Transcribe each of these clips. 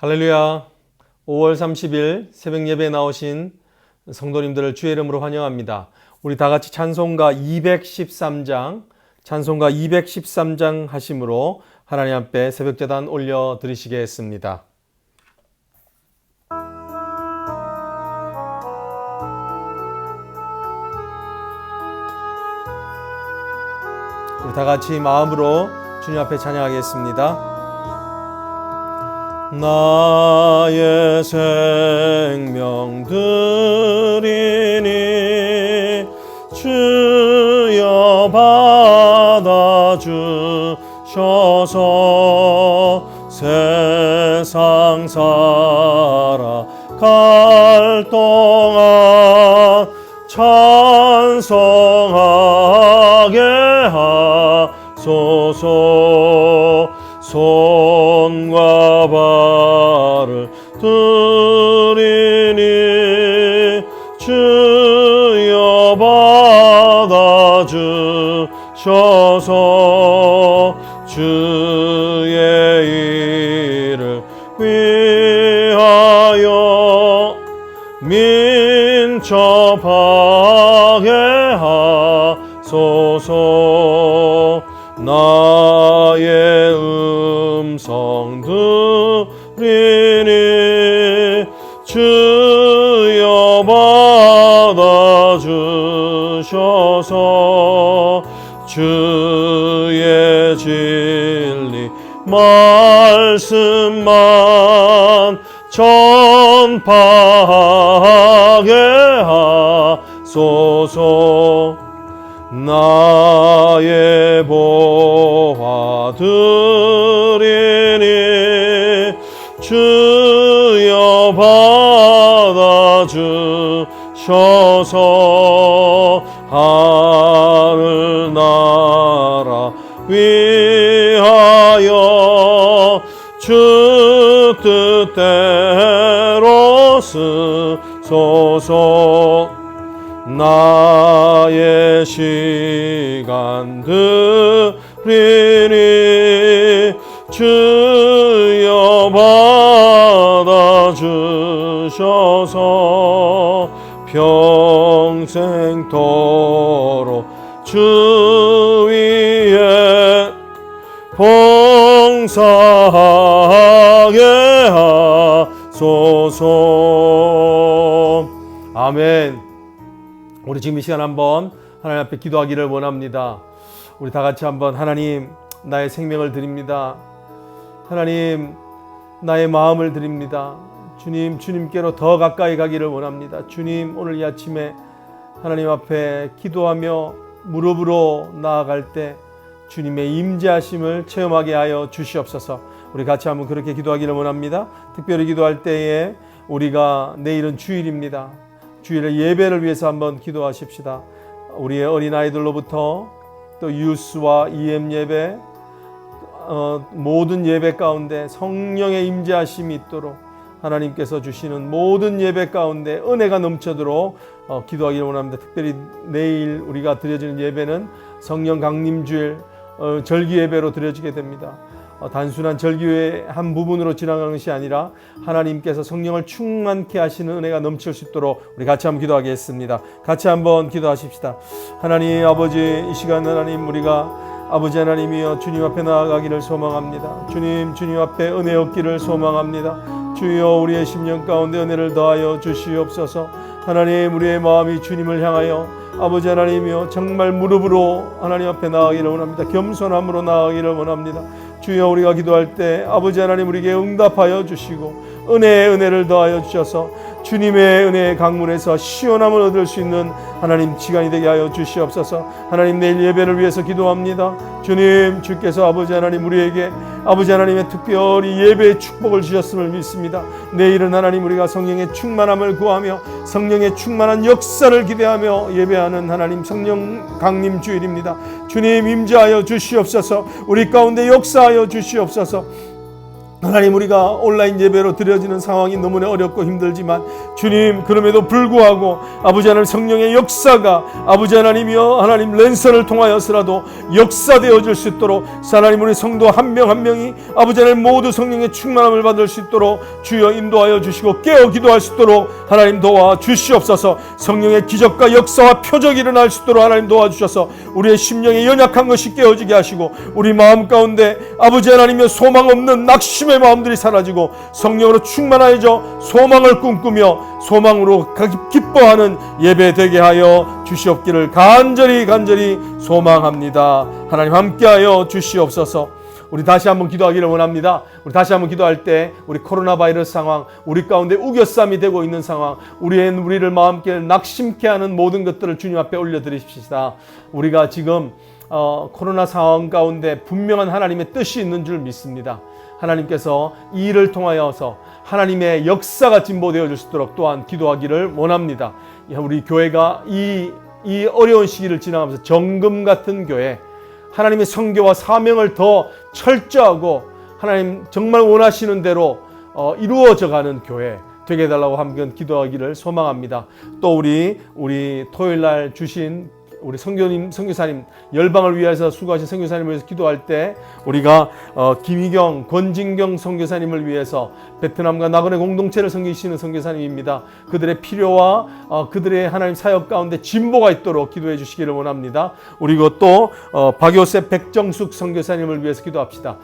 할렐루야. 5월 30일 새벽 예배에 나오신 성도님들을 주의 이름으로 환영합니다. 우리 다 같이 찬송가 213장 하심으로 하나님 앞에 새벽 제단 올려 드리시겠습니다. 우리 다 같이 마음으로 주님 앞에 찬양하겠습니다. 나의 생명 드리니 주여 받아주셔서 세상 살아갈 동안 찬송하게 하소서. 손과 발을 드리니 주여 받아주셔서 주의 일을 위하여 민첩하게 하소서. 나의 음성 들리니 주여 받아주셔서 주의 진리 말씀만 전파하게 하소서. 나의 보화 드리니 주여 받아주셔서 하늘 나라 위하여 주 뜻대로 쓰소서. 나의 시간 드리니 주여 받아주셔서 평생토록 주 위에 봉사하게 하소서. 아멘. 우리 지금 이 시간 한번 하나님 앞에 기도하기를 원합니다. 우리 다 같이 한번 하나님, 나의 생명을 드립니다. 하나님, 나의 마음을 드립니다. 주님, 주님께로 더 가까이 가기를 원합니다. 주님, 오늘 이 아침에 하나님 앞에 기도하며 무릎으로 나아갈 때 주님의 임재하심을 체험하게 하여 주시옵소서. 우리 같이 한번 그렇게 기도하기를 원합니다. 특별히 기도할 때에 우리가 내일은 주일입니다. 주일의 예배를 위해서 한번 기도하십시다. 우리의 어린아이들로부터 또 유스와 EM 예배, 모든 예배 가운데 성령의 임재하심이 있도록 하나님께서 주시는 모든 예배 가운데 은혜가 넘쳐도록 기도하기를 원합니다. 특별히 내일 우리가 드려지는 예배는 성령 강림주일 절기 예배로 드려지게 됩니다. 단순한 절기의 한 부분으로 지나가는 것이 아니라 하나님께서 성령을 충만케 하시는 은혜가 넘칠 수 있도록 우리 같이 한번 기도하겠습니다. 같이 한번 기도하십시다. 하나님 아버지, 이 시간 하나님 우리가 아버지 하나님이여 주님 앞에 나아가기를 소망합니다. 주님 앞에 은혜 얻기를 소망합니다. 주여 우리의 심령 가운데 은혜를 더하여 주시옵소서. 하나님 우리의 마음이 주님을 향하여 아버지 하나님이여 정말 무릎으로 하나님 앞에 나아가기를 원합니다. 겸손함으로 나아가기를 원합니다. 주여 우리가 기도할 때 아버지 하나님 우리에게 응답하여 주시고 은혜를 더하여 주셔서 주님의 은혜의 강문에서 시원함을 얻을 수 있는 하나님 시간이 되게 하여 주시옵소서. 하나님 내일 예배를 위해서 기도합니다. 주님, 주께서 아버지 하나님 우리에게 아버지 하나님의 특별히 예배의 축복을 주셨음을 믿습니다. 내일은 하나님 우리가 성령의 충만함을 구하며 성령의 충만한 역사를 기대하며 예배하는 하나님 성령 강림 주일입니다. 주님 임재하여 주시옵소서. 우리 가운데 역사하여 주시옵소서. 하나님, 우리가 온라인 예배로 드려지는 상황이 너무나 어렵고 힘들지만 주님, 그럼에도 불구하고 아버지 하나님 성령의 역사가 아버지 하나님이여 하나님 랜선을 통하여서라도 역사되어질 수 있도록 하나님, 우리 성도 한 명 한 명이 아버지 하나님 모두 성령의 충만함을 받을 수 있도록 주여 인도하여 주시고 깨어 기도할 수 있도록 하나님 도와 주시옵소서. 성령의 기적과 역사와 표적이 일어날 수 있도록 하나님 도와주셔서 우리의 심령에 연약한 것이 깨어지게 하시고 우리 마음 가운데 아버지 하나님의 소망 없는 낙심의 마음들이 사라지고 성령으로 충만하여져 소망을 꿈꾸며 소망으로 기뻐하는 예배 되게 하여 주시옵기를 간절히 소망합니다. 하나님 함께하여 주시옵소서. 우리 다시 한번 기도하기를 원합니다. 우리 다시 한번 기도할 때 우리 코로나 바이러스 상황, 우리 가운데 우겨쌈이 되고 있는 상황, 우리를 마음께 낙심케 하는 모든 것들을 주님 앞에 올려드리십시다. 우리가 지금 코로나 상황 가운데 분명한 하나님의 뜻이 있는 줄 믿습니다. 하나님께서 이 일을 통하여서 하나님의 역사가 진보되어질 수 있도록 또한 기도하기를 원합니다. 우리 교회가 이 어려운 시기를 지나가면서 정금 같은 교회, 하나님의 선교와 사명을 더 철저하고 하나님 정말 원하시는 대로 이루어져가는 교회 되게 해달라고 한번 기도하기를 소망합니다. 또 우리 토요일날 주신 우리 선교사님 열방을 위해서 수고하신 선교사님을 위해서 기도할 때 우리가 김희경, 권진경 선교사님을 위해서 베트남과 나그네 공동체를 섬기시는 선교사님입니다. 그들의 필요와 그들의 하나님 사역 가운데 진보가 있도록 기도해 주시기를 원합니다. 그리고 또 박요셉 백정숙 선교사님을 위해서 기도합시다.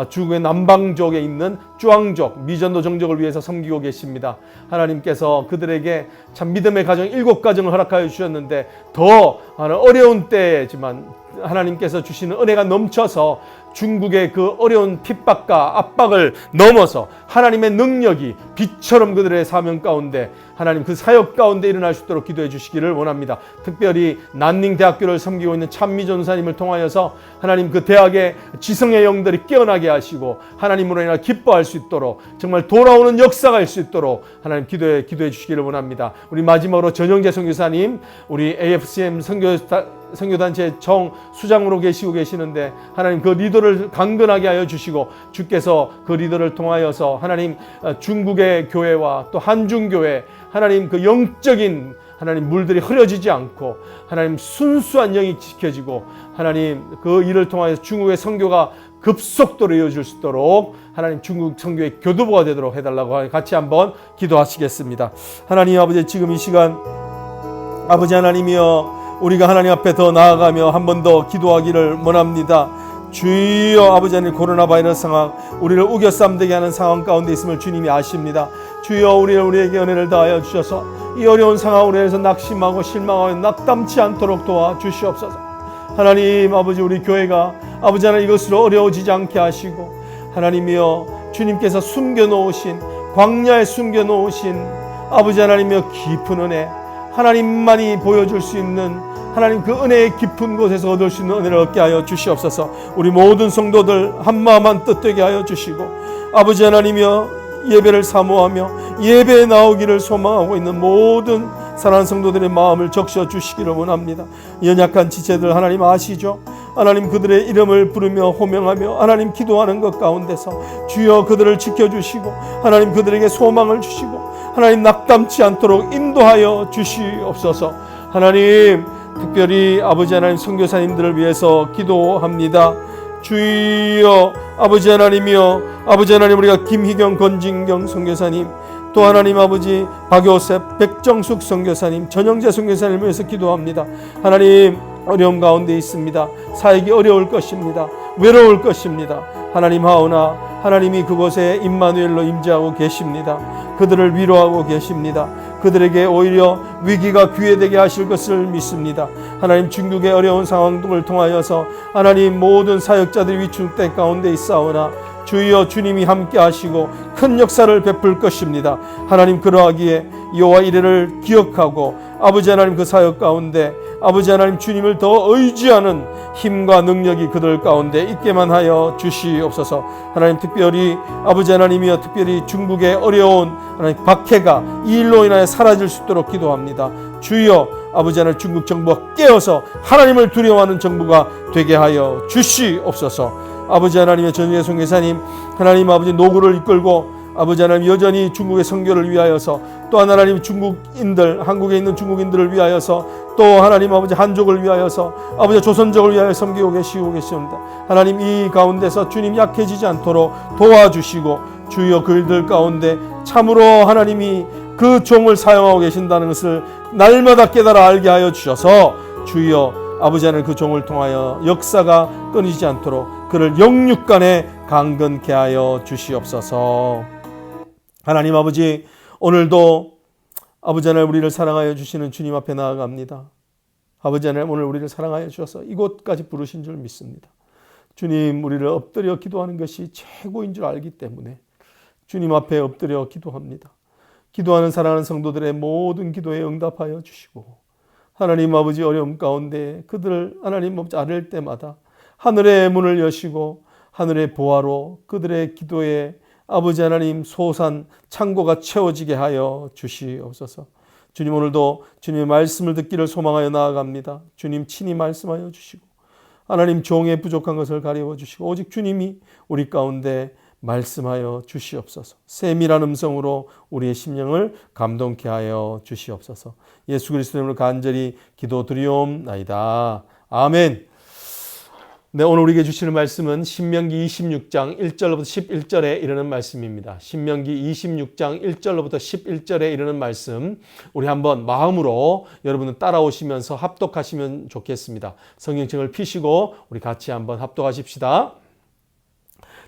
중국의 남방족에 있는 쭈앙족 미전도 정족을 위해서 섬기고 계십니다. 하나님께서 그들에게 참 믿음의 가정 7가정을 허락하여 주셨는데 더 어려운 때지만 하나님께서 주시는 은혜가 넘쳐서 중국의 그 어려운 핍박과 압박을 넘어서 하나님의 능력이 빛처럼 그들의 사명 가운데 하나님 그 사역 가운데 일어날 수 있도록 기도해 주시기를 원합니다. 특별히 난닝 대학교를 섬기고 있는 참미 전사님을 통하여서 하나님 그 대학의 지성의 영들이 깨어나게 하시고 하나님으로 인하여 기뻐할 수 있도록 정말 돌아오는 역사가 있을 수 있도록 하나님 기도해 주시기를 원합니다. 우리 마지막으로 전영재 선교사님, 우리 AFCM 선교단체 수장으로 계시고 계시는데 하나님 그 리더를 강건하게 하여 주시고 주께서 그 리더를 통하여서 하나님 중국의 교회와 또 한중교회 하나님 그 영적인 하나님 물들이 흐려지지 않고 하나님 순수한 영이 지켜지고 하나님 그 일을 통하여서 중국의 선교가 급속도로 이어질 수 있도록 하나님 중국 선교의 교두보가 되도록 해달라고 같이 한번 기도하시겠습니다. 하나님 아버지, 지금 이 시간 아버지 하나님이여 우리가 하나님 앞에 더 나아가며 한 번 더 기도하기를 원합니다. 주여 아버지 하나님, 코로나 바이러스 상황, 우리를 우겨쌈되게 하는 상황 가운데 있음을 주님이 아십니다. 주여 우리에게 은혜를 다하여 주셔서 이 어려운 상황으로 인해서 낙심하고 실망하고 낙담치 않도록 도와주시옵소서. 하나님 아버지, 우리 교회가 아버지 하나님 이것으로 어려워지지 않게 하시고 하나님이여 주님께서 숨겨놓으신 광야에 숨겨놓으신 아버지 하나님이여 깊은 은혜, 하나님만이 보여줄 수 있는 하나님 그 은혜의 깊은 곳에서 얻을 수 있는 은혜를 얻게 하여 주시옵소서. 우리 모든 성도들 한마음 한뜻 되게 하여 주시고 아버지 하나님이여 예배를 사모하며 예배에 나오기를 소망하고 있는 모든 사랑하는 성도들의 마음을 적셔 주시기를 원합니다. 연약한 지체들 하나님 아시죠? 하나님 그들의 이름을 부르며 호명하며 하나님 기도하는 것 가운데서 주여 그들을 지켜주시고 하나님 그들에게 소망을 주시고 하나님 낙담치 않도록 인도하여 주시옵소서. 하나님 특별히 아버지 하나님 선교사님들을 위해서 기도합니다. 주여 아버지 하나님이여 아버지 하나님, 우리가 김희경, 권진경 선교사님, 또 하나님 아버지 박요셉, 백정숙 선교사님, 전영재 선교사님을 위해서 기도합니다. 하나님 어려움 가운데 있습니다. 사역이 어려울 것입니다. 외로울 것입니다. 하나님 하오나 하나님이 그곳에 임마누엘로 임재하고 계십니다. 그들을 위로하고 계십니다. 그들에게 오히려 위기가 기회되게 하실 것을 믿습니다. 하나님 중국의 어려운 상황을 통하여서 하나님 모든 사역자들이 위축된 가운데 있사오나 주여 주님이 함께 하시고 큰 역사를 베풀 것입니다. 하나님 그러하기에 여호와 이레를 기억하고 아버지 하나님 그 사역 가운데 아버지 하나님 주님을 더 의지하는 힘과 능력이 그들 가운데 있게만 하여 주시옵소서. 하나님 특별히 아버지 하나님이여 특별히 중국의 어려운 하나님 박해가 이 일로 인하여 사라질 수 있도록 기도합니다. 주여 아버지 하나님 중국 정부가 깨어서 하나님을 두려워하는 정부가 되게 하여 주시옵소서. 아버지 하나님의 전중의 선교사님 하나님 아버지 노구를 이끌고 아버지 하나님 여전히 중국의 선교를 위하여서 또 하나님 중국인들 한국에 있는 중국인들을 위하여서 또 하나님 아버지 한족을 위하여서 아버지 조선족을 위하여 섬기고 계시옵니다. 하나님 이 가운데서 주님 약해지지 않도록 도와주시고 주여 그들들 가운데 참으로 하나님이 그 종을 사용하고 계신다는 것을 날마다 깨달아 알게 하여 주셔서 주여 아버지 하나님 그 종을 통하여 역사가 끊이지 않도록 그를 영육간에 강건케 하여 주시옵소서. 하나님 아버지 오늘도 아버지 하나님 우리를 사랑하여 주시는 주님 앞에 나아갑니다. 아버지 하나님 오늘 우리를 사랑하여 주셔서 이곳까지 부르신 줄 믿습니다. 주님 우리를 엎드려 기도하는 것이 최고인 줄 알기 때문에 주님 앞에 엎드려 기도합니다. 기도하는 사랑하는 성도들의 모든 기도에 응답하여 주시고 하나님 아버지 어려움 가운데 그들을 하나님 아버지 아랠 때마다 하늘의 문을 여시고 하늘의 보화로 그들의 기도에 아버지 하나님 소산 창고가 채워지게 하여 주시옵소서. 주님 오늘도 주님의 말씀을 듣기를 소망하여 나아갑니다. 주님 친히 말씀하여 주시고 하나님 종의 부족한 것을 가리워 주시고 오직 주님이 우리 가운데 말씀하여 주시옵소서. 세밀한 음성으로 우리의 심령을 감동케 하여 주시옵소서. 예수 그리스도 이름으로 간절히 기도드리옵나이다. 아멘. 네, 오늘 우리에게 주시는 말씀은 신명기 26장 1절로부터 11절에 이르는 말씀입니다. 신명기 26장 1절로부터 11절에 이르는 말씀 우리 한번 마음으로 여러분은 따라오시면서 합독하시면 좋겠습니다. 성경책을 펴시고 우리 같이 한번 합독하십시다.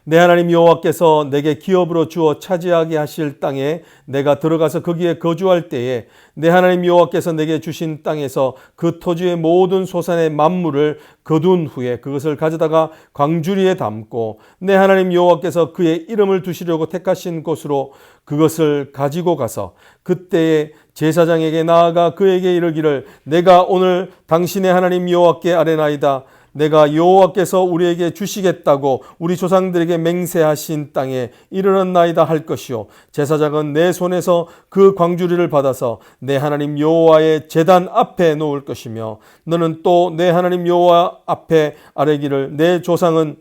내 하나님 여호와께서 내게 기업으로 주어 차지하게 하실 땅에 내가 들어가서 거기에 거주할 때에 내 하나님 여호와께서 내게 주신 땅에서 그 토지의 모든 소산의 만물을 거둔 후에 그것을 가져다가 광주리에 담고 내 하나님 여호와께서 그의 이름을 두시려고 택하신 곳으로 그것을 가지고 가서 그때에 제사장에게 나아가 그에게 이르기를 내가 오늘 당신의 하나님 여호와께 아뢰나이다. 내가 여호와께서 우리에게 주시겠다고 우리 조상들에게 맹세하신 땅에 이르렀나이다 할 것이요 제사장은 내 손에서 그 광주리를 받아서 내 하나님 여호와의 제단 앞에 놓을 것이며 너는 또 내 하나님 여호와 앞에 아뢰기를 내 조상은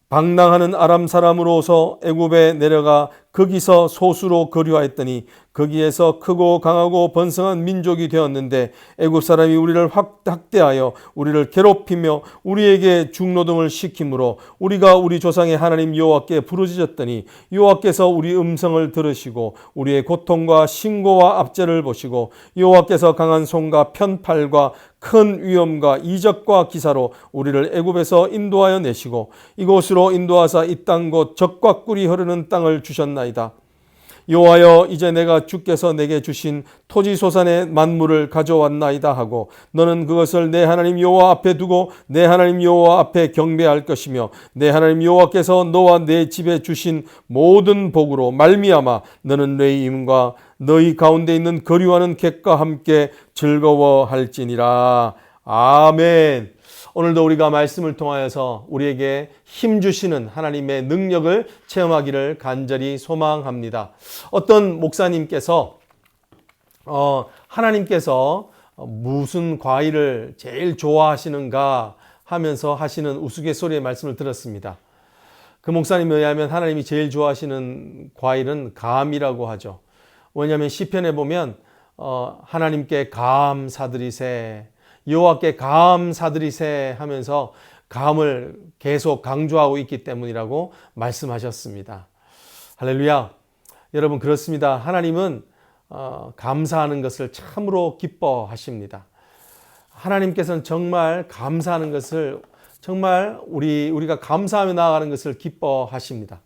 방랑하는 아람 사람으로서 애굽에 내려가 거기서 소수로 거류하였더니 거기에서 크고 강하고 번성한 민족이 되었는데 애굽 사람이 우리를 학대하여 우리를 괴롭히며 우리에게 중노동을 시키므로 우리가 우리 조상의 하나님 여호와께 부르짖었더니 여호와께서 우리 음성을 들으시고 우리의 고통과 신고와 압제를 보시고 여호와께서 강한 손과 편팔과 큰 위엄과 이적과 기사로 우리를 애굽에서 인도하여 내시고 이곳으로 인도하사 이 땅 곧 젖과 꿀이 흐르는 땅을 주셨나이다. 여호와여 이제 내가 주께서 내게 주신 토지 소산의 만물을 가져왔나이다 하고 너는 그것을 내 하나님 여호와 앞에 두고 내 하나님 여호와 앞에 경배할 것이며 내 하나님 여호와께서 너와 내 집에 주신 모든 복으로 말미암아 너는 너희 임과 너희 가운데 있는 거류하는 객과 함께 즐거워할지니라. 아멘. 오늘도 우리가 말씀을 통하여서 우리에게 힘 주시는 하나님의 능력을 체험하기를 간절히 소망합니다. 어떤 목사님께서 하나님께서 무슨 과일을 제일 좋아하시는가 하면서 하시는 우스갯소리의 말씀을 들었습니다. 그 목사님에 의하면 하나님이 제일 좋아하시는 과일은 감이라고 하죠. 왜냐하면 시편에 보면 하나님께 감사드리세 여호와께 감사드리세 하면서 감을 계속 강조하고 있기 때문이라고 말씀하셨습니다. 할렐루야. 여러분 그렇습니다. 하나님은 감사하는 것을 참으로 기뻐하십니다. 하나님께서는 정말 감사하는 것을 정말 우리가 감사하며 나아가는 것을 기뻐하십니다.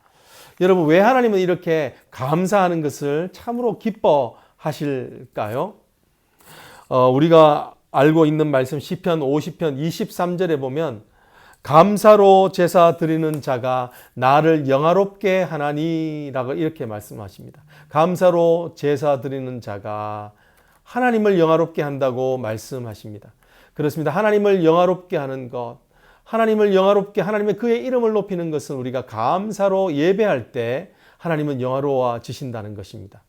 여러분 왜 하나님은 이렇게 감사하는 것을 참으로 기뻐하실까요? 우리가 알고 있는 말씀 시편 50편 23절에 보면 감사로 제사 드리는 자가 나를 영화롭게 하나니라고 이렇게 말씀하십니다. 감사로 제사 드리는 자가 하나님을 영화롭게 한다고 말씀하십니다. 그렇습니다. 하나님을 영화롭게 하는 것, 하나님을 영화롭게 하나님의 그의 이름을 높이는 것은 우리가 감사로 예배할 때 하나님은 영화로워지신다는 것입니다.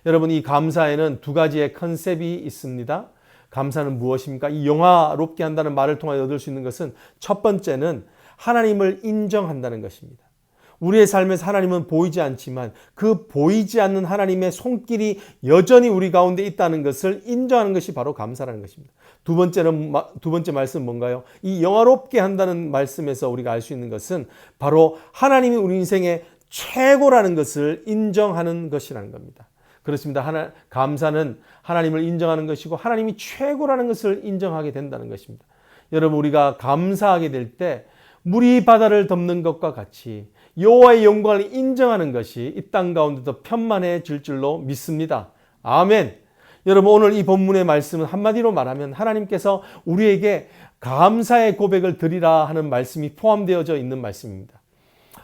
여러분 이 감사에는 두 가지의 컨셉이 있습니다. 감사는 무엇입니까? 이 영화롭게 한다는 말을 통해 얻을 수 있는 것은 첫 번째는 하나님을 인정한다는 것입니다. 우리의 삶에서 하나님은 보이지 않지만 그 보이지 않는 하나님의 손길이 여전히 우리 가운데 있다는 것을 인정하는 것이 바로 감사라는 것입니다. 두 번째 말씀은 뭔가요? 이 영화롭게 한다는 말씀에서 우리가 알 수 있는 것은 바로 하나님이 우리 인생의 최고라는 것을 인정하는 것이라는 겁니다. 그렇습니다. 감사는 하나님을 인정하는 것이고 하나님이 최고라는 것을 인정하게 된다는 것입니다. 여러분, 우리가 감사하게 될 때 물이 바다를 덮는 것과 같이 여호와의 영광을 인정하는 것이 이 땅 가운데도 편만해질 줄로 믿습니다. 아멘. 여러분, 오늘 이 본문의 말씀은 한마디로 말하면 하나님께서 우리에게 감사의 고백을 드리라 하는 말씀이 포함되어져 있는 말씀입니다.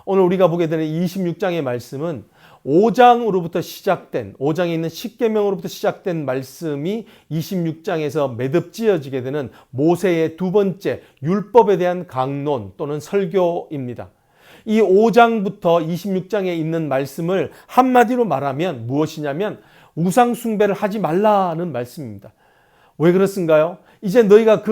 오늘 우리가 보게 되는 26장의 말씀은 5장으로부터 시작된 5장에 있는 십계명으로부터 시작된 말씀이 26장에서 매듭지어지게 되는 모세의 두 번째 율법에 대한 강론 또는 설교입니다. 이 5장부터 26장에 있는 말씀을 한마디로 말하면 무엇이냐면 우상 숭배를 하지 말라는 말씀입니다. 왜 그렇습니까요? 이제 너희가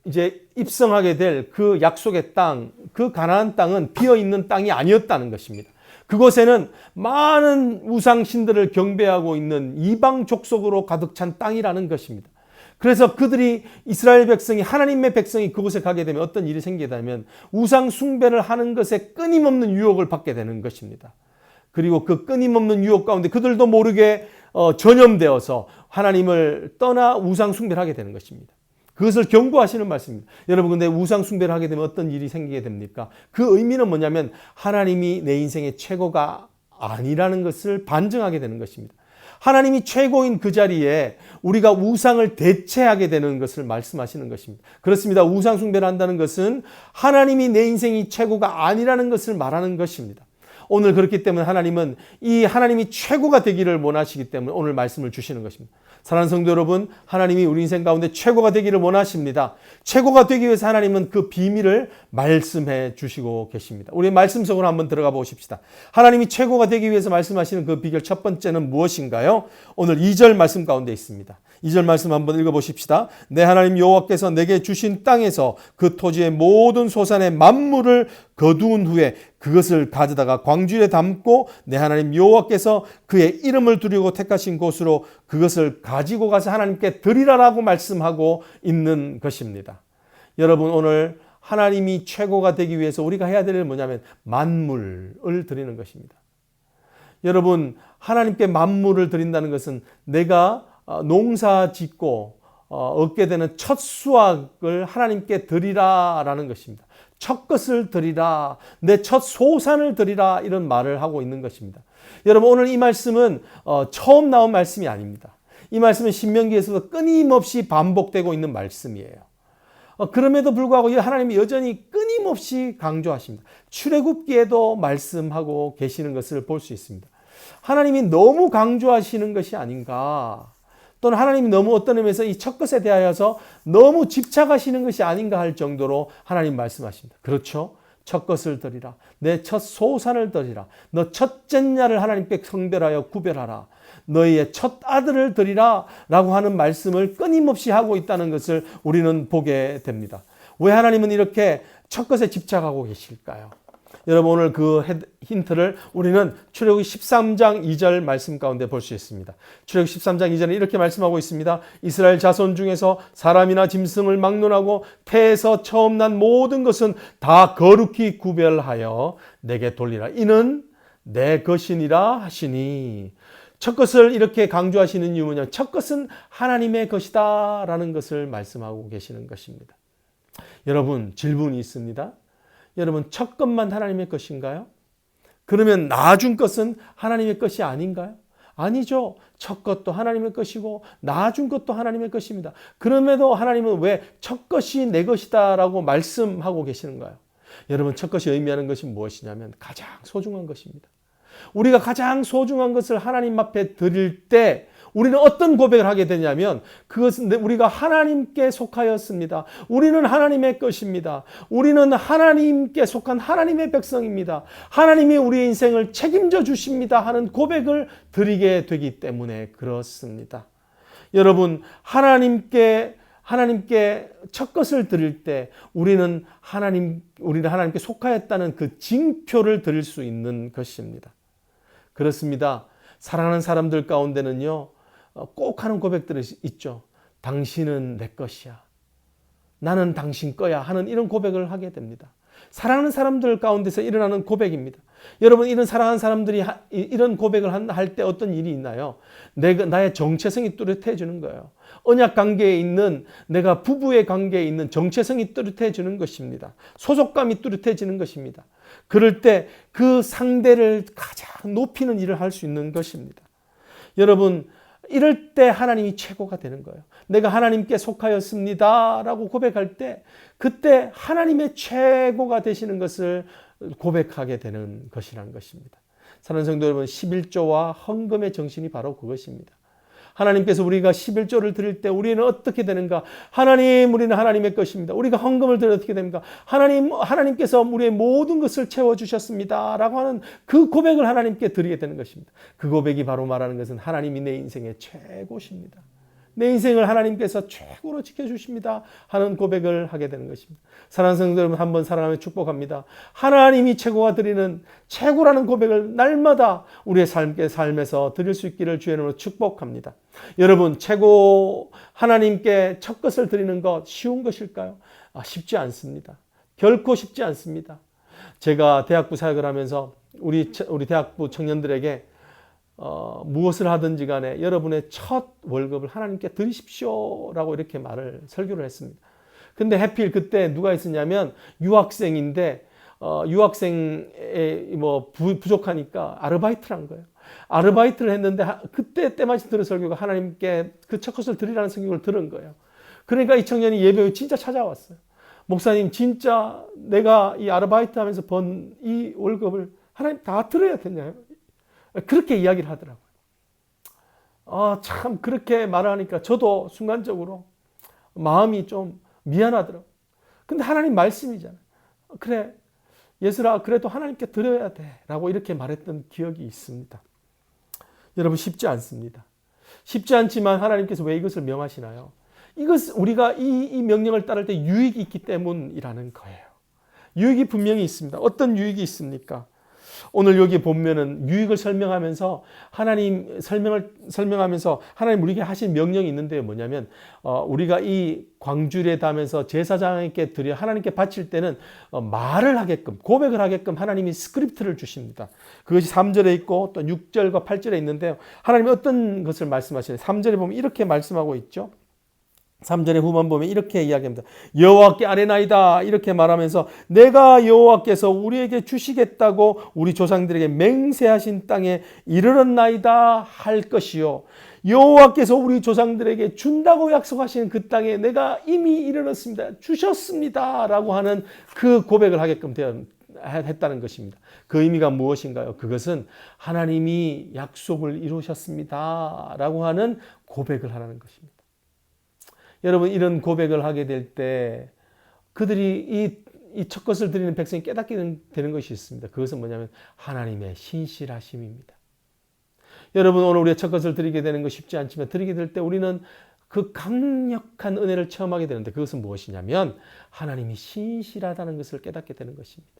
이제 입성하게 될 그 약속의 땅, 그 가나안 땅은 비어 있는 땅이 아니었다는 것입니다. 그곳에는 많은 우상신들을 경배하고 있는 이방 족속으로 가득 찬 땅이라는 것입니다. 그래서 그들이 이스라엘 백성이 하나님의 백성이 그곳에 가게 되면 어떤 일이 생기다면 우상 숭배를 하는 것에 끊임없는 유혹을 받게 되는 것입니다. 그리고 그 끊임없는 유혹 가운데 그들도 모르게 전염되어서 하나님을 떠나 우상 숭배를 하게 되는 것입니다. 그것을 경고하시는 말씀입니다. 여러분, 근데 우상 숭배를 하게 되면 어떤 일이 생기게 됩니까? 그 의미는 뭐냐면 하나님이 내 인생의 최고가 아니라는 것을 반증하게 되는 것입니다. 하나님이 최고인 그 자리에 우리가 우상을 대체하게 되는 것을 말씀하시는 것입니다. 그렇습니다. 우상 숭배를 한다는 것은 하나님이 내 인생이 최고가 아니라는 것을 말하는 것입니다. 오늘 그렇기 때문에 하나님은 이 하나님이 최고가 되기를 원하시기 때문에 오늘 말씀을 주시는 것입니다. 사랑하는 성도 여러분, 하나님이 우리 인생 가운데 최고가 되기를 원하십니다. 최고가 되기 위해서 하나님은 그 비밀을 말씀해 주시고 계십니다. 우리 말씀 속으로 한번 들어가 보십시다. 하나님이 최고가 되기 위해서 말씀하시는 그 비결 첫 번째는 무엇인가요? 오늘 2절 말씀 가운데 있습니다. 2절 말씀 한번 읽어보십시다. 내 하나님 여호와께서 내게 주신 땅에서 그 토지의 모든 소산의 만물을 거두은 후에 그것을 가져다가 광주에 담고 내 하나님 여호와께서 그의 이름을 두려고 택하신 곳으로 그것을 가지고 가서 하나님께 드리라라고 말씀하고 있는 것입니다. 여러분, 오늘 하나님이 최고가 되기 위해서 우리가 해야 될 일은 뭐냐면 만물을 드리는 것입니다. 여러분, 하나님께 만물을 드린다는 것은 내가 농사 짓고 얻게 되는 첫 수확을 하나님께 드리라라는 것입니다. 첫 것을 드리라, 내 첫 소산을 드리라, 이런 말을 하고 있는 것입니다. 여러분, 오늘 이 말씀은 처음 나온 말씀이 아닙니다. 이 말씀은 신명기에서도 끊임없이 반복되고 있는 말씀이에요. 그럼에도 불구하고 하나님이 여전히 끊임없이 강조하십니다. 출애굽기에도 말씀하고 계시는 것을 볼 수 있습니다. 하나님이 너무 강조하시는 것이 아닌가, 또는 하나님이 너무 어떤 의미에서 이 첫 것에 대하여서 너무 집착하시는 것이 아닌가 할 정도로 하나님 말씀하십니다. 그렇죠? 첫 것을 드리라. 내 첫 소산을 드리라. 너 첫째냐를 하나님께 성별하여 구별하라. 너희의 첫 아들을 드리라 라고 하는 말씀을 끊임없이 하고 있다는 것을 우리는 보게 됩니다. 왜 하나님은 이렇게 첫 것에 집착하고 계실까요? 여러분, 오늘 그 힌트를 우리는 출애굽기 13장 2절 말씀 가운데 볼 수 있습니다. 출애굽기 13장 2절에 이렇게 말씀하고 있습니다. 이스라엘 자손 중에서 사람이나 짐승을 막론하고 태에서 처음 난 모든 것은 다 거룩히 구별하여 내게 돌리라. 이는 내 것이니라 하시니. 첫 것을 이렇게 강조하시는 이유는 첫 것은 하나님의 것이다 라는 것을 말씀하고 계시는 것입니다. 여러분, 질문이 있습니다. 여러분, 첫 것만 하나님의 것인가요? 그러면 나중 것은 하나님의 것이 아닌가요? 아니죠. 첫 것도 하나님의 것이고 나중 것도 하나님의 것입니다. 그럼에도 하나님은 왜 첫 것이 내 것이다 라고 말씀하고 계시는가요? 여러분, 첫 것이 의미하는 것이 무엇이냐면 가장 소중한 것입니다. 우리가 가장 소중한 것을 하나님 앞에 드릴 때 우리는 어떤 고백을 하게 되냐면 그것은 우리가 하나님께 속하였습니다. 우리는 하나님의 것입니다. 우리는 하나님께 속한 하나님의 백성입니다. 하나님이 우리의 인생을 책임져 주십니다 하는 고백을 드리게 되기 때문에 그렇습니다. 여러분, 하나님께 하나님께 첫 것을 드릴 때 우리는 하나님께 속하였다는 그 징표를 드릴 수 있는 것입니다. 그렇습니다. 사랑하는 사람들 가운데는요, 꼭 하는 고백들이 있죠. 당신은 내 것이야. 나는 당신 거야 하는 이런 고백을 하게 됩니다. 사랑하는 사람들 가운데서 일어나는 고백입니다. 여러분, 이런 사랑하는 사람들이 이런 고백을 할 때 어떤 일이 있나요? 나의 정체성이 뚜렷해지는 거예요. 언약 관계에 있는, 내가 부부의 관계에 있는 정체성이 뚜렷해지는 것입니다. 소속감이 뚜렷해지는 것입니다. 그럴 때 그 상대를 가장 높이는 일을 할 수 있는 것입니다. 여러분, 이럴 때 하나님이 최고가 되는 거예요. 내가 하나님께 속하였습니다 라고 고백할 때 그때 하나님의 최고가 되시는 것을 고백하게 되는 것이라는 것입니다. 사랑하는 성도 여러분, 11조와 헌금의 정신이 바로 그것입니다. 하나님께서 우리가 11조를 드릴 때 우리는 어떻게 되는가? 하나님, 우리는 하나님의 것입니다. 우리가 헌금을 드릴 때 어떻게 됩니까? 하나님께서 우리의 모든 것을 채워주셨습니다 라고 하는 그 고백을 하나님께 드리게 되는 것입니다. 그 고백이 바로 말하는 것은 하나님이 내 인생의 최고십니다. 내 인생을 하나님께서 최고로 지켜주십니다 하는 고백을 하게 되는 것입니다. 사랑하는 성도 여러분, 한번 사랑하며 축복합니다. 하나님이 최고가 드리는 최고라는 고백을 날마다 우리의 삶에서 드릴 수 있기를 주의 이름으로 축복합니다. 여러분, 최고 하나님께 첫 것을 드리는 것 쉬운 것일까요? 쉽지 않습니다. 결코 쉽지 않습니다. 제가 대학부 사역을 하면서 우리 대학부 청년들에게 무엇을 하든지 간에 여러분의 첫 월급을 하나님께 드리십시오라고 이렇게 설교를 했습니다. 근데 하필 그때 누가 있었냐면 유학생인데 유학생에 부족하니까 아르바이트를 한 거예요. 아르바이트를 했는데 그때 때마침 들은 설교가 하나님께 그 첫 것을 드리라는 성경을 들은 거예요. 그러니까 이 청년이 예배에 진짜 찾아왔어요. 목사님, 진짜 내가 이 아르바이트 하면서 번 이 월급을 하나님 다 드려야 되냐요? 그렇게 이야기를 하더라고요. 참 그렇게 말하니까 저도 순간적으로 마음이 좀 미안하더라고요. 근데 하나님 말씀이잖아요. 그래, 예슬아, 그래도 하나님께 드려야 돼 라고 이렇게 말했던 기억이 있습니다. 여러분, 쉽지 않습니다. 쉽지 않지만 하나님께서 왜 이것을 명하시나요? 우리가 이 명령을 따를 때 유익이 있기 때문이라는 거예요. 유익이 분명히 있습니다. 어떤 유익이 있습니까? 오늘 여기 보면은 유익을 설명하면서 설명하면서 하나님 우리에게 하신 명령이 있는데 뭐냐면 우리가 이 광주리에 닿으면서 제사장에게 하나님께 바칠 때는 말을 하게끔, 고백을 하게끔 하나님이 스크립트를 주십니다. 그것이 3절에 있고 또 6절과 8절에 있는데요. 하나님이 어떤 것을 말씀하시나요? 3절에 보면 이렇게 말씀하고 있죠. 3절의 후반 보면 이렇게 이야기합니다. 여호와께 아뢰나이다 이렇게 말하면서 내가 여호와께서 우리에게 주시겠다고 우리 조상들에게 맹세하신 땅에 이르렀나이다 할 것이요. 여호와께서 우리 조상들에게 준다고 약속하신 그 땅에 내가 이미 이르렀습니다. 주셨습니다 라고 하는 그 고백을 하게끔 했다는 것입니다. 그 의미가 무엇인가요? 그것은 하나님이 약속을 이루셨습니다 라고 하는 고백을 하라는 것입니다. 여러분, 이런 고백을 하게 될 때 그들이 이 첫 것을 드리는 백성이 깨닫게 되는 것이 있습니다. 그것은 뭐냐면 하나님의 신실하심입니다. 여러분, 오늘 우리가 첫 것을 드리게 되는 거 쉽지 않지만 드리게 될 때 우리는 그 강력한 은혜를 체험하게 되는데 그것은 무엇이냐면 하나님이 신실하다는 것을 깨닫게 되는 것입니다.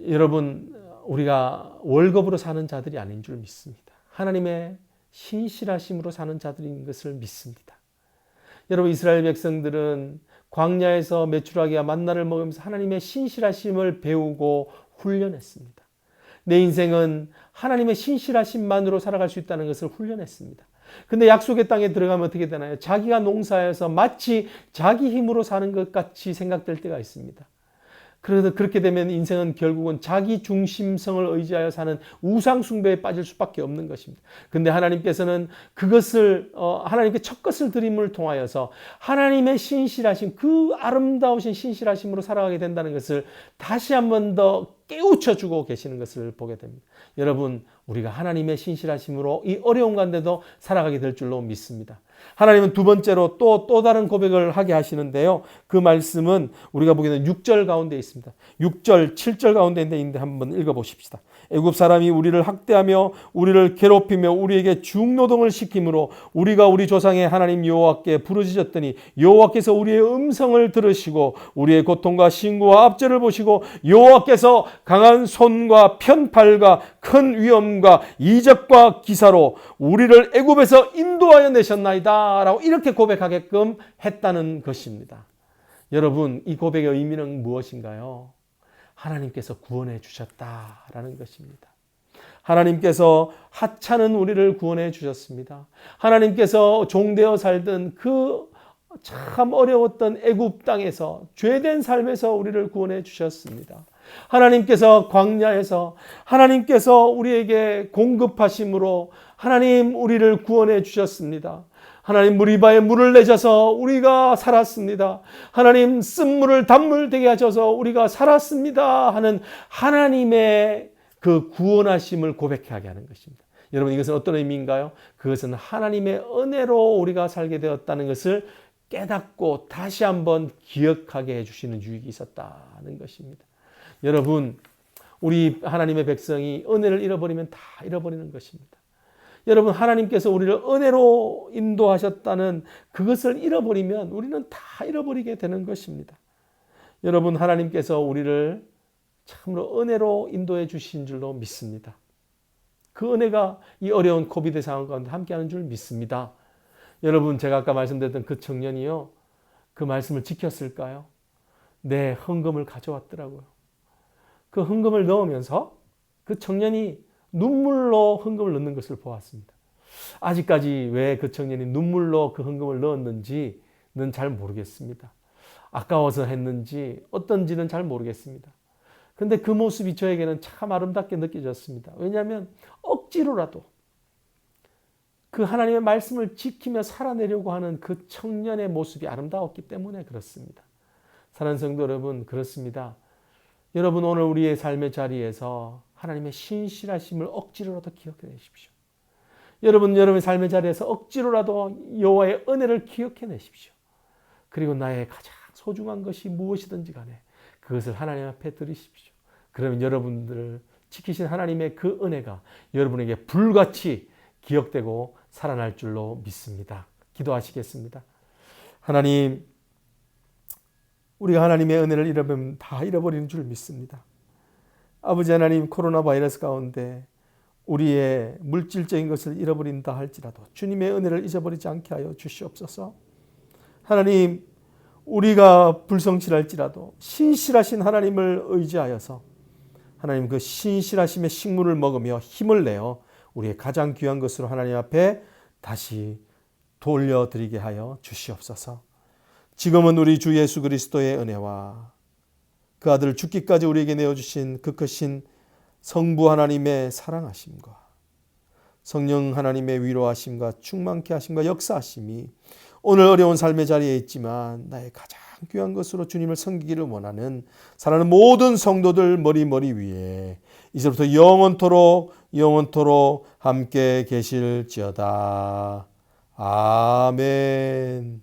여러분, 우리가 월급으로 사는 자들이 아닌 줄 믿습니다. 하나님의 신실하심으로 사는 자들인 것을 믿습니다. 여러분, 이스라엘 백성들은 광야에서 메추라기와 만나를 먹으면서 하나님의 신실하심을 배우고 훈련했습니다. 내 인생은 하나님의 신실하심만으로 살아갈 수 있다는 것을 훈련했습니다. 근데 약속의 땅에 들어가면 어떻게 되나요? 자기가 농사해서 마치 자기 힘으로 사는 것 같이 생각될 때가 있습니다. 그래서 그렇게 되면 인생은 결국은 자기 중심성을 의지하여 사는 우상 숭배에 빠질 수밖에 없는 것입니다. 근데 하나님께서는 그것을 하나님께 첫 것을 드림을 통하여서 하나님의 신실하심, 그 아름다우신 신실하심으로 살아가게 된다는 것을 다시 한 번 더 깨우쳐 주고 계시는 것을 보게 됩니다. 여러분, 우리가 하나님의 신실하심으로 이 어려운 가운데도 살아가게 될 줄로 믿습니다. 하나님은 두 번째로 또 다른 고백을 하게 하시는데요. 그 말씀은 우리가 보기에는 6절 가운데 있습니다. 6절, 7절 가운데 있는데 한번 읽어보십시다. 애굽 사람이 우리를 학대하며 우리를 괴롭히며 우리에게 중노동을 시키므로 우리가 우리 조상의 하나님 여호와께 부르짖었더니 여호와께서 우리의 음성을 들으시고 우리의 고통과 신고와 압제를 보시고 여호와께서 강한 손과 편팔과 큰 위엄과 이적과 기사로 우리를 애굽에서 인도하여 내셨나이다 라고 이렇게 고백하게끔 했다는 것입니다. 여러분, 이 고백의 의미는 무엇인가요? 하나님께서 구원해 주셨다라는 것입니다. 하나님께서 하찮은 우리를 구원해 주셨습니다. 하나님께서 종되어 살던 그 참 어려웠던 애굽 땅에서 죄된 삶에서 우리를 구원해 주셨습니다. 하나님께서 광야에서 하나님께서 우리에게 공급하심으로 하나님 우리를 구원해 주셨습니다. 하나님 무리바에 물을 내셔서 우리가 살았습니다. 하나님 쓴물을 단물 되게 하셔서 우리가 살았습니다 하는 하나님의 그 구원하심을 고백하게 하는 것입니다. 여러분, 이것은 어떤 의미인가요? 그것은 하나님의 은혜로 우리가 살게 되었다는 것을 깨닫고 다시 한번 기억하게 해주시는 유익이 있었다는 것입니다. 여러분, 우리 하나님의 백성이 은혜를 잃어버리면 다 잃어버리는 것입니다. 여러분, 하나님께서 우리를 은혜로 인도하셨다는 그것을 잃어버리면 우리는 다 잃어버리게 되는 것입니다. 여러분, 하나님께서 우리를 참으로 은혜로 인도해 주신 줄로 믿습니다. 그 은혜가 이 어려운 코비드 상황 가운데 함께하는 줄 믿습니다. 여러분, 제가 아까 말씀드렸던 그 청년이요, 그 말씀을 지켰을까요? 네, 헌금을 가져왔더라고요. 그 헌금을 넣으면서 그 청년이 눈물로 헌금을 넣는 것을 보았습니다. 아직까지 왜 그 청년이 눈물로 그 헌금을 넣었는지는 잘 모르겠습니다. 아까워서 했는지 어떤지는 잘 모르겠습니다. 그런데 그 모습이 저에게는 참 아름답게 느껴졌습니다. 왜냐하면 억지로라도 그 하나님의 말씀을 지키며 살아내려고 하는 그 청년의 모습이 아름다웠기 때문에 그렇습니다. 사랑하는 성도 여러분, 그렇습니다. 여러분, 오늘 우리의 삶의 자리에서 하나님의 신실하심을 억지로라도 기억해 내십시오. 여러분의 삶의 자리에서 억지로라도 여호와의 은혜를 기억해 내십시오. 그리고 나의 가장 소중한 것이 무엇이든지 간에 그것을 하나님 앞에 드리십시오. 그러면 여러분들을 지키신 하나님의 그 은혜가 여러분에게 불같이 기억되고 살아날 줄로 믿습니다. 기도하시겠습니다. 하나님, 우리가 하나님의 은혜를 잃어버리면 다 잃어버리는 줄 믿습니다. 아버지 하나님, 코로나 바이러스 가운데 우리의 물질적인 것을 잃어버린다 할지라도 주님의 은혜를 잊어버리지 않게 하여 주시옵소서. 하나님, 우리가 불성실할지라도 신실하신 하나님을 의지하여서 하나님 그 신실하심의 식물을 먹으며 힘을 내어 우리의 가장 귀한 것으로 하나님 앞에 다시 돌려드리게 하여 주시옵소서. 지금은 우리 주 예수 그리스도의 은혜와 그 아들 죽기까지 우리에게 내어주신 그 크신 성부 하나님의 사랑하심과 성령 하나님의 위로하심과 충만케 하심과 역사하심이 오늘 어려운 삶의 자리에 있지만 나의 가장 귀한 것으로 주님을 섬기기를 원하는 사랑하는 모든 성도들 머리 위에 이제부터 영원토록 함께 계실지어다. 아멘.